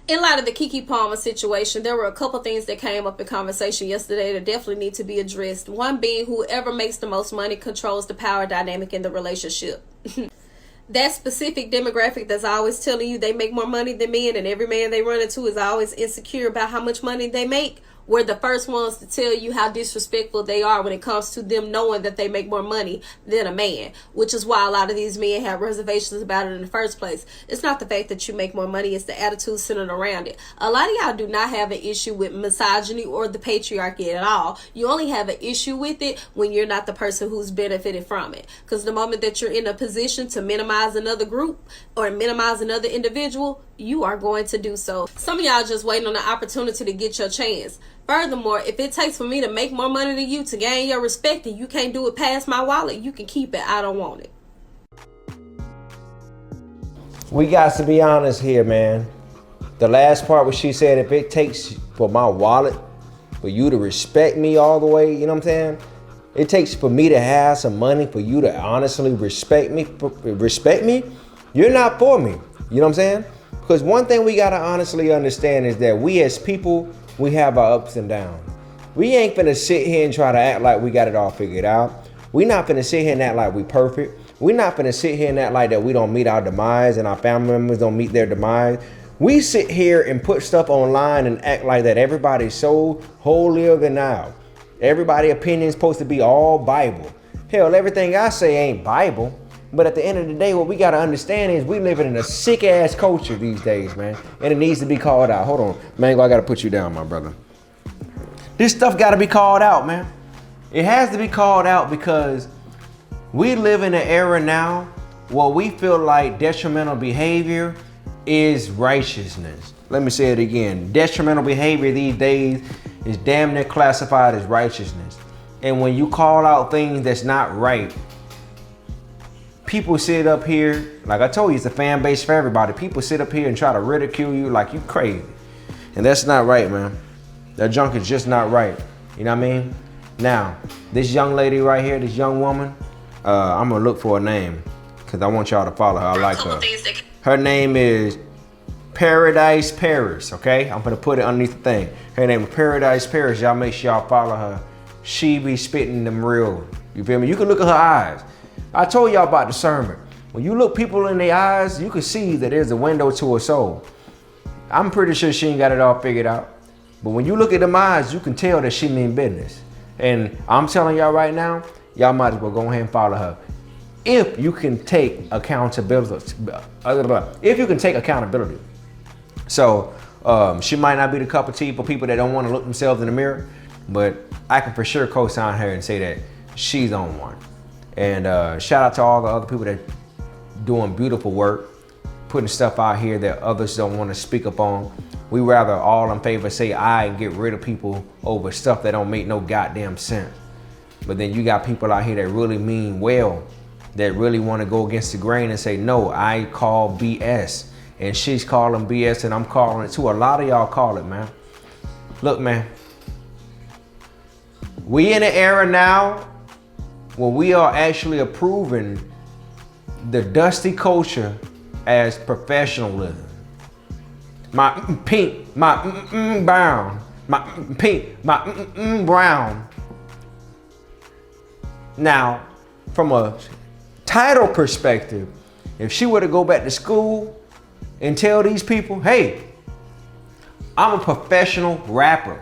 In light of the Kiki Palmer situation, there were a couple things that came up in conversation yesterday that definitely need to be addressed. One being whoever makes the most money controls the power dynamic in the relationship. That specific demographic that's always telling you they make more money than men, and every man they run into is always insecure about how much money they make, were the first ones to tell you how disrespectful they are when it comes to them knowing that they make more money than a man, which is why a lot of these men have reservations about it in the first place. It's not the fact that you make more money, it's the attitude centered around it. A lot of y'all do not have an issue with misogyny or the patriarchy at all. You only have an issue with it when you're not the person who's benefited from it. Because the moment that you're in a position to minimize another group or minimize another individual, you are going to do so. Some of y'all just waiting on the opportunity to get your chance. Furthermore, if it takes for me to make more money than you to gain your respect and you can't do it past my wallet, you can keep it. I don't want it. We got to be honest here, man. The last part where she said, if it takes for my wallet for you to respect me all the way, you know what I'm saying? It takes for me to have some money for you to honestly respect me. You're not for me. You know what I'm saying? Because one thing we got to honestly understand is that we as people, we have our ups and downs. We ain't finna sit here and try to act like we got it all figured out. We not finna sit here and act like we perfect. We not finna sit here and act like that we don't meet our demise and our family members don't meet their demise. We sit here and put stuff online and act like that everybody's so holier than thou. Everybody's opinion is supposed to be all Bible. Hell, everything I say ain't Bible. But at the end of the day, what we got to understand is we living in a sick ass culture these days, man. And it needs to be called out. Hold on, Mango, I got to put you down, my brother. This stuff got to be called out, man. It has to be called out because we live in an era now where we feel like detrimental behavior is righteousness. Let me say it again. Detrimental behavior these days is damn near classified as righteousness. And when you call out things that's not right, people sit up here, like I told you, it's a fan base for everybody. People sit up here and try to ridicule you like you crazy. And that's not right, man. That junk is just not right. You know what I mean? Now, this young lady right here, this young woman, I'm gonna look for a name because I want y'all to follow her. I like her. Her name is Paradise Paris, okay? I'm gonna put it underneath the thing. Her name is Paradise Paris. Y'all make sure y'all follow her. She be spitting them real. You feel me? You can look at her eyes. I told y'all about discernment. When you look people in their eyes, you can see that there's a window to a soul. I'm pretty sure she ain't got it all figured out. But when you look at them eyes, you can tell that she mean business. And I'm telling y'all right now, y'all might as well go ahead and follow her. If you can take accountability. If you can take accountability. So she might not be the cup of tea for people that don't want to look themselves in the mirror, but I can for sure co-sign her and say that she's on one. And shout out to all the other people that doing beautiful work, putting stuff out here that others don't want to speak up on. We rather all in favor say I and get rid of people over stuff that don't make no goddamn sense. But then you got people out here that really mean well, that really want to go against the grain and say, no, I call BS. And she's calling BS and I'm calling it too. A lot of y'all call it, man. Look, man. We in an era now where we are actually approving the dusty culture as professionalism. My pink, my brown, my pink, my brown. Now, from a title perspective, if she were to go back to school and tell these people, hey, I'm a professional rapper.